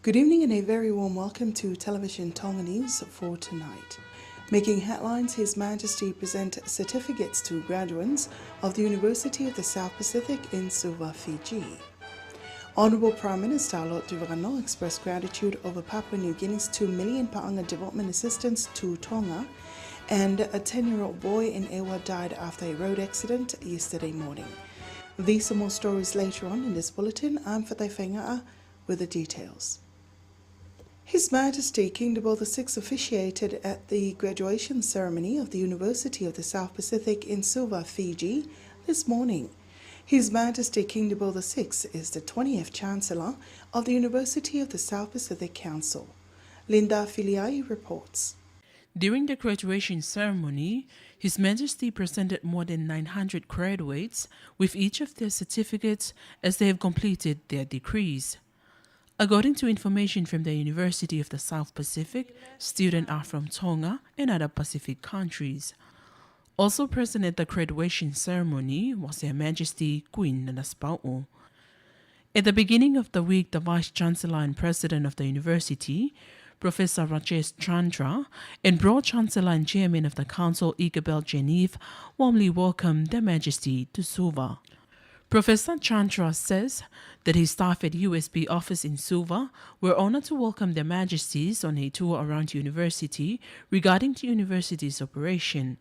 Good evening and a very warm welcome to Television Tonga News for tonight. Making headlines, His Majesty present certificates to graduates of the University of the South Pacific in Suva, Fiji. Honourable Prime Minister Lord Tuvarano expressed gratitude over Papua New Guinea's 2 million paanga development assistance to Tonga, and a 10-year-old boy in Ewa died after a road accident yesterday morning. These and more stories later on in this bulletin. I'm Fatai Whaingaa with the details. His Majesty King Dabo VI officiated at the graduation ceremony of the University of the South Pacific in Suva, Fiji, this morning. His Majesty King Dabo VI is the 20th Chancellor of the University of the South Pacific Council. Linda Filiai reports. During the graduation ceremony, His Majesty presented more than 900 graduates with each of their certificates as they have completed their degrees. According to information from the University of the South Pacific, students are from Tonga and other Pacific countries. Also present at the graduation ceremony was Her Majesty Queen Nanasipau'o. At the beginning of the week, the Vice Chancellor and President of the University, Professor Rajesh Chandra, and Broad Chancellor and Chairman of the Council, Igabel Genevieve, warmly welcomed Their Majesty to Suva. Professor Chandra says that his staff at USB office in Suva were honored to welcome Their Majesties on a tour around the university regarding the university's operation.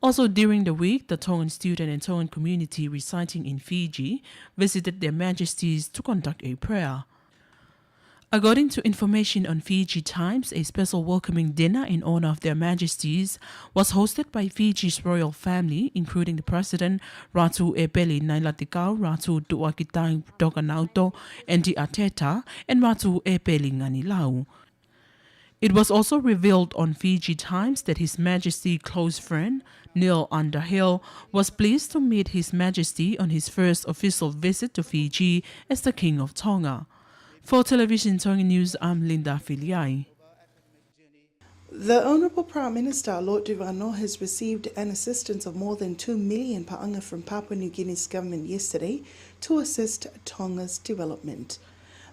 Also during the week, the Tongan student and Tongan community residing in Fiji visited Their Majesties to conduct a prayer. According to information on Fiji Times, a special welcoming dinner in honor of Their Majesties was hosted by Fiji's royal family, including the President, Ratu Epeli Nailatikau, Ratu Tuakitai Tokanauto, Andy Ateta, and Ratu Epeli Nganilau. It was also revealed on Fiji Times that His Majesty's close friend, Neil Underhill, was pleased to meet His Majesty on his first official visit to Fiji as the King of Tonga. For Television Tonga News, I'm Linda Filiai. The Honourable Prime Minister Lord Tuvarano has received an assistance of more than 2 million paanga from Papua New Guinea's government yesterday to assist Tonga's development.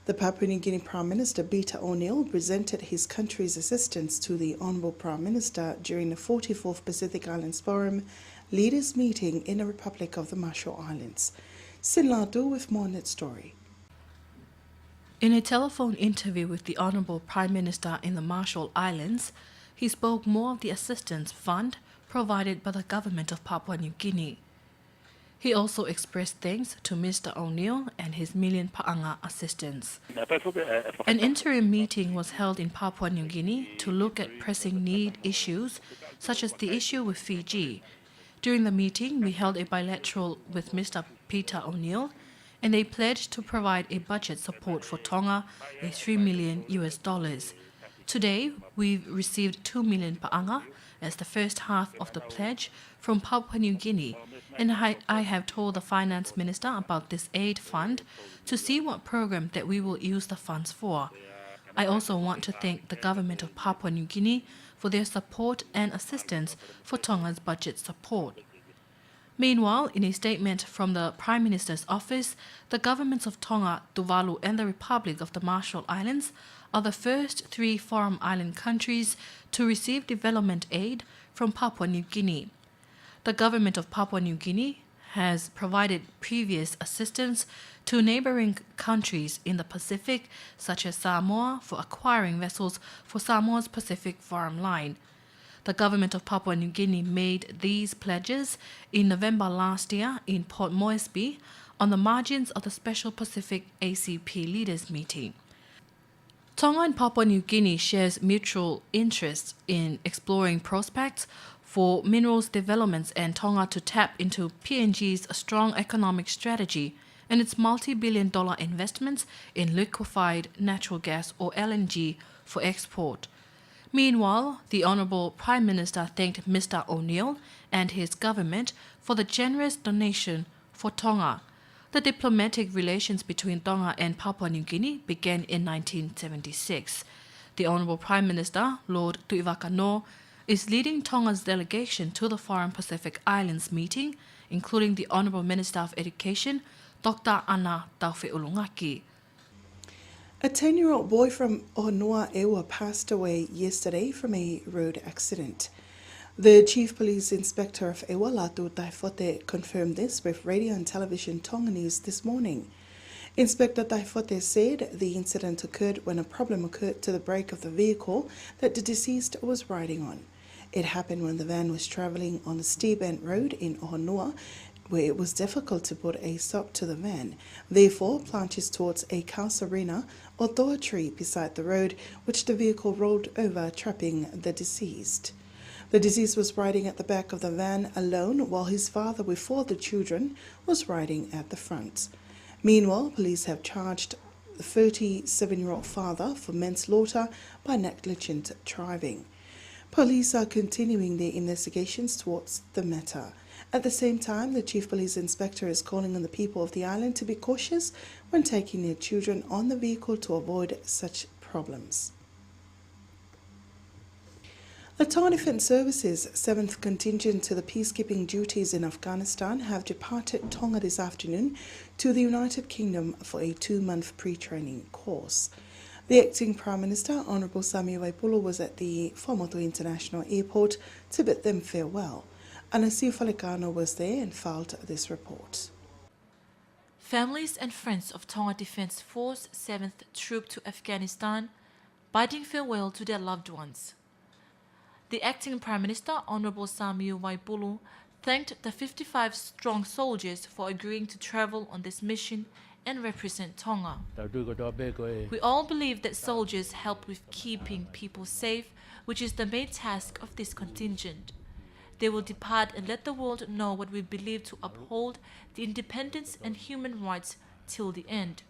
The Papua New Guinea Prime Minister Peter O'Neill presented his country's assistance to the Honourable Prime Minister during the 44th Pacific Islands Forum Leaders Meeting in the Republic of the Marshall Islands. Sin Ladu with more on that story. In a telephone interview with the Honourable Prime Minister in the Marshall Islands, he spoke more of the assistance fund provided by the government of Papua New Guinea. He also expressed thanks to Mr. O'Neill and his million paanga assistance. An interim meeting was held in Papua New Guinea to look at pressing need issues such as the issue with Fiji. During the meeting, we held a bilateral with Mr. Peter O'Neill, and they pledged to provide a budget support for Tonga, a $3 million. Today, we've received 2 million paanga as the first half of the pledge from Papua New Guinea, and I have told the Finance Minister about this aid fund to see what program that we will use the funds for. I also want to thank the government of Papua New Guinea for their support and assistance for Tonga's budget support. Meanwhile, in a statement from the Prime Minister's office, the governments of Tonga, Tuvalu and the Republic of the Marshall Islands are the first 3 Forum Island countries to receive development aid from Papua New Guinea. The government of Papua New Guinea has provided previous assistance to neighboring countries in the Pacific, such as Samoa, for acquiring vessels for Samoa's Pacific Forum Line. The government of Papua New Guinea made these pledges in November last year in Port Moresby on the margins of the Special Pacific ACP Leaders Meeting. Tonga and Papua New Guinea shares mutual interest in exploring prospects for minerals developments and Tonga to tap into PNG's strong economic strategy and its multi-billion-dollar investments in liquefied natural gas or LNG for export. Meanwhile, the Honourable Prime Minister thanked Mr. O'Neill and his government for the generous donation for Tonga. The diplomatic relations between Tonga and Papua New Guinea began in 1976. The Honourable Prime Minister, Lord Tuivaka-No, is leading Tonga's delegation to the Forum Pacific Islands meeting, including the Honourable Minister of Education, Dr. Ana Taufe'ulungaki. A 10-year-old boy from Ohonua Ewa passed away yesterday from a road accident. The Chief Police Inspector of Ewa, Latu Taifote, confirmed this with radio and television Tonga News this morning. Inspector Taifote said the incident occurred when a problem occurred to the brake of the vehicle that the deceased was riding on. It happened when the van was travelling on the steep end road in Ohonua, where it was difficult to put a stop to the van. Therefore, plunges towards a Kausarina or toa tree beside the road, which the vehicle rolled over, trapping the deceased. The deceased was riding at the back of the van alone, while his father, with 4 other children, was riding at the front. Meanwhile, police have charged the 37-year-old father for manslaughter by negligent driving. Police are continuing their investigations towards the matter. At the same time, the Chief Police Inspector is calling on the people of the island to be cautious when taking their children on the vehicle to avoid such problems. The Tonga Defence Service's 7th contingent to the peacekeeping duties in Afghanistan have departed Tonga this afternoon to the United Kingdom for a 2-month pre-training course. The acting Prime Minister, Honourable Samio Waipulu, was at the Whamato International Airport to bid them farewell. Anasio Falecano was there and filed this report. Families and friends of Tonga Defence Force 7th Troop to Afghanistan bidding farewell to their loved ones. The acting Prime Minister, Honourable Samio Waipulu, thanked the 55 strong soldiers for agreeing to travel on this mission and represent Tonga. We all believe that soldiers help with keeping people safe, which is the main task of this contingent. They will depart and let the world know what we believe to uphold the independence and human rights till the end.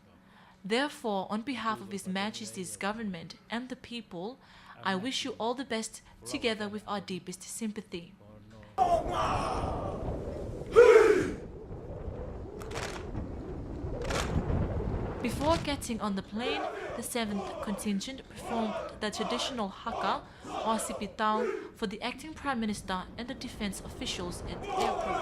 Therefore, on behalf of His Majesty's government and the people, I wish you all the best, together with our deepest sympathy. Before getting on the plane, the 7th contingent performed the traditional haka, or sipitao, for the acting Prime Minister and the defence officials at the airport.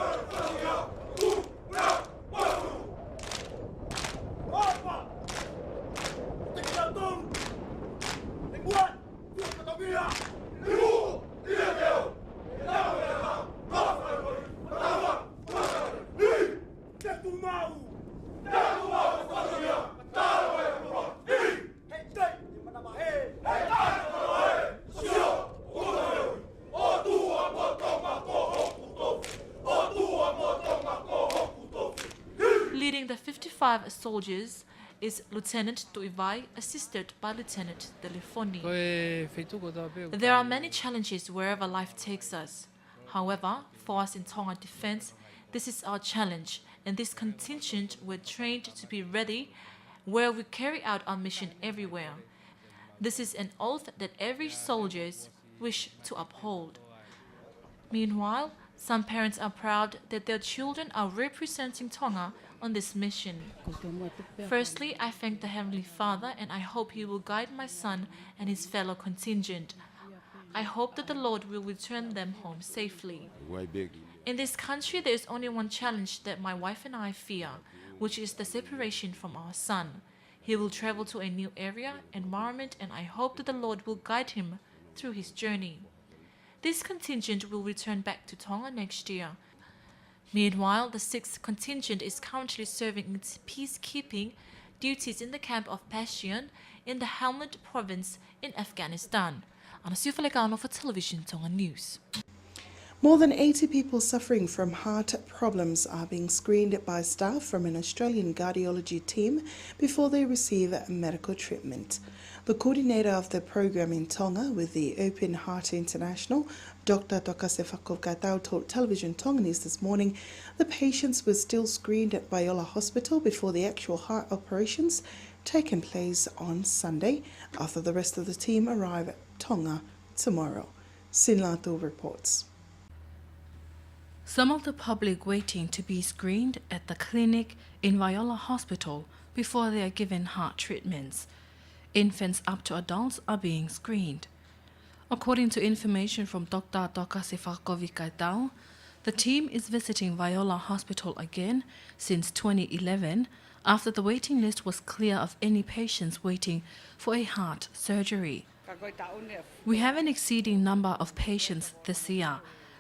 Leading the 55 soldiers is Lieutenant Tuivai, assisted by Lieutenant Telefoni. There are many challenges wherever life takes us. However, for us in Tonga Defence, this is our challenge, and this contingent we're trained to be ready where we carry out our mission everywhere. This is an oath that every soldier wish to uphold. Meanwhile, some parents are proud that their children are representing Tonga on this mission. Firstly, I thank the Heavenly Father, and I hope He will guide my son and his fellow contingent. I hope that the Lord will return them home safely. In this country, there is only one challenge that my wife and I fear, which is the separation from our son. He will travel to a new area, environment, and I hope that the Lord will guide him through his journey. This contingent will return back to Tonga next year. Meanwhile, the 6th contingent is currently serving its peacekeeping duties in the camp of Passion in the Helmand province in Afghanistan. Anasio Falecano for Television Tonga News. More than 80 people suffering from heart problems are being screened by staff from an Australian cardiology team before they receive medical treatment. The coordinator of the program in Tonga with the Open Heart International, Dr. Tokase Whakokatau, told Television Tonga News this morning the patients were still screened at Biola Hospital before the actual heart operations taken place on Sunday, after the rest of the team arrive at Tonga tomorrow. Sinlato reports. Some of the public waiting to be screened at the clinic in Viola Hospital before they are given heart treatments. Infants up to adults are being screened. According to information from Dr. Tokase Whakokatau, the team is visiting Viola Hospital again since 2011 after the waiting list was clear of any patients waiting for a heart surgery. We have an exceeding number of patients this year.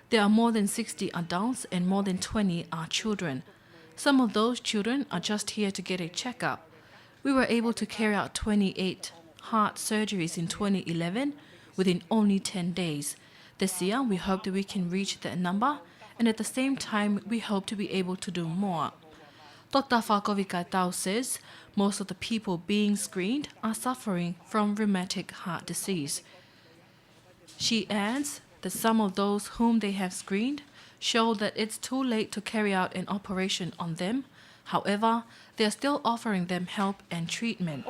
There are more than 60 adults and more than 20 are children. Some of those children are just here to get a checkup. We were able to carry out 28 heart surgeries in 2011 within only 10 days. This year, we hope that we can reach that number, and at the same time, we hope to be able to do more. Dr. Falkovika Tau says most of the people being screened are suffering from rheumatic heart disease. She adds that some of those whom they have screened show that it's too late to carry out an operation on them. However, they are still offering them help and treatment.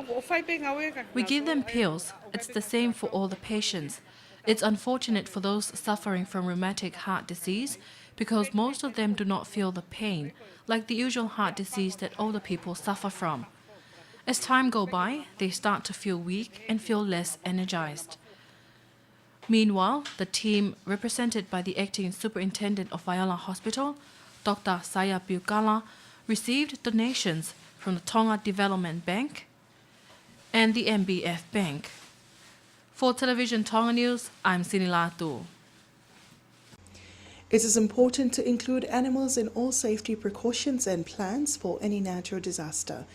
We give them pills. It's the same for all the patients. It's unfortunate for those suffering from rheumatic heart disease because most of them do not feel the pain, like the usual heart disease that older people suffer from. As time goes by, they start to feel weak and feel less energized. Meanwhile, the team, represented by the acting superintendent of Viola Hospital, Dr. Saya Piukala, received donations from the Tonga Development Bank and the MBF Bank. For Television Tonga News, I'm Sinila Tu. It is important to include animals in all safety precautions and plans for any natural disaster.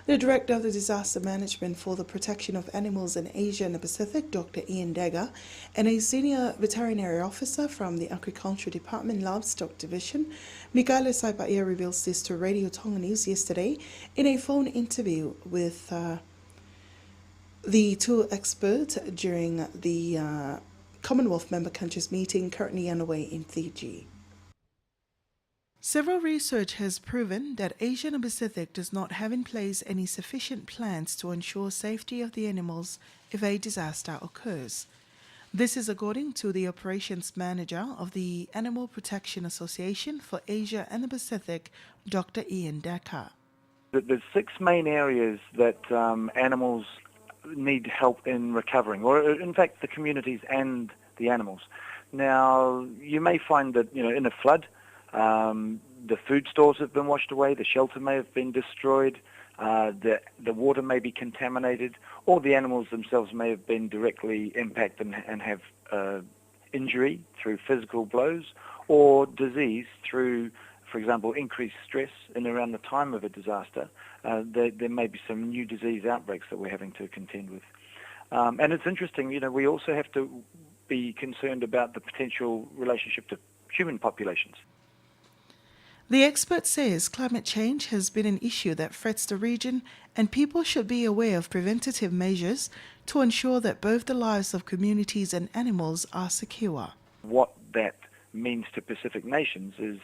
The Director of the Disaster Management for the Protection of Animals in Asia and the Pacific, Dr. Ian Dagger, and a Senior Veterinary Officer from the Agriculture Department Livestock Division, Mikaele Saipaia, reveals this to Radio Tonganese yesterday in a phone interview with the two experts during the Commonwealth member countries meeting currently underway in Fiji. Several research has proven that Asia and Pacific does not have in place any sufficient plans to ensure safety of the animals if a disaster occurs. This is according to the operations manager of the Animal Protection Association for Asia and the Pacific, Dr. Ian Dagger. There's 6 main areas that animals need help in recovering, or in fact the communities and the animals. Now, you may find that, in a flood, the food stores have been washed away, the shelter may have been destroyed, the water may be contaminated, or the animals themselves may have been directly impacted and have injury through physical blows or disease through, for example, increased stress in around the time of a disaster. There may be some new disease outbreaks that we're having to contend with. And it's interesting, we also have to be concerned about the potential relationship to human populations. The expert says climate change has been an issue that threats the region, and people should be aware of preventative measures to ensure that both the lives of communities and animals are secure. What that means to Pacific nations is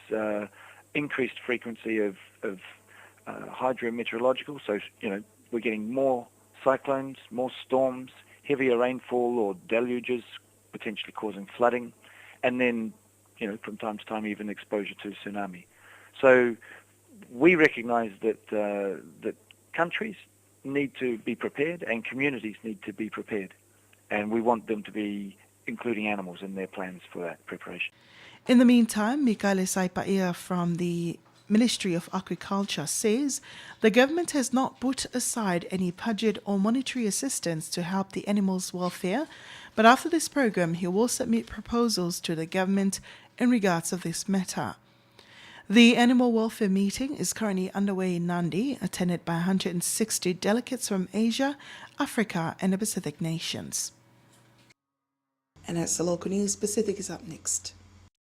increased frequency of hydrometeorological, so we're getting more cyclones, more storms, heavier rainfall or deluges, potentially causing flooding, and then from time to time even exposure to tsunami. So we recognise that that countries need to be prepared and communities need to be prepared, and we want them to be including animals in their plans for that preparation. In the meantime, Mikaele Saipaia from the Ministry of Agriculture says the government has not put aside any budget or monetary assistance to help the animals' welfare, but after this program he will submit proposals to the government in regards of this matter. The animal welfare meeting is currently underway in Nadi, attended by 160 delegates from Asia, Africa and the Pacific nations. And that's the local news. Pacific is up next.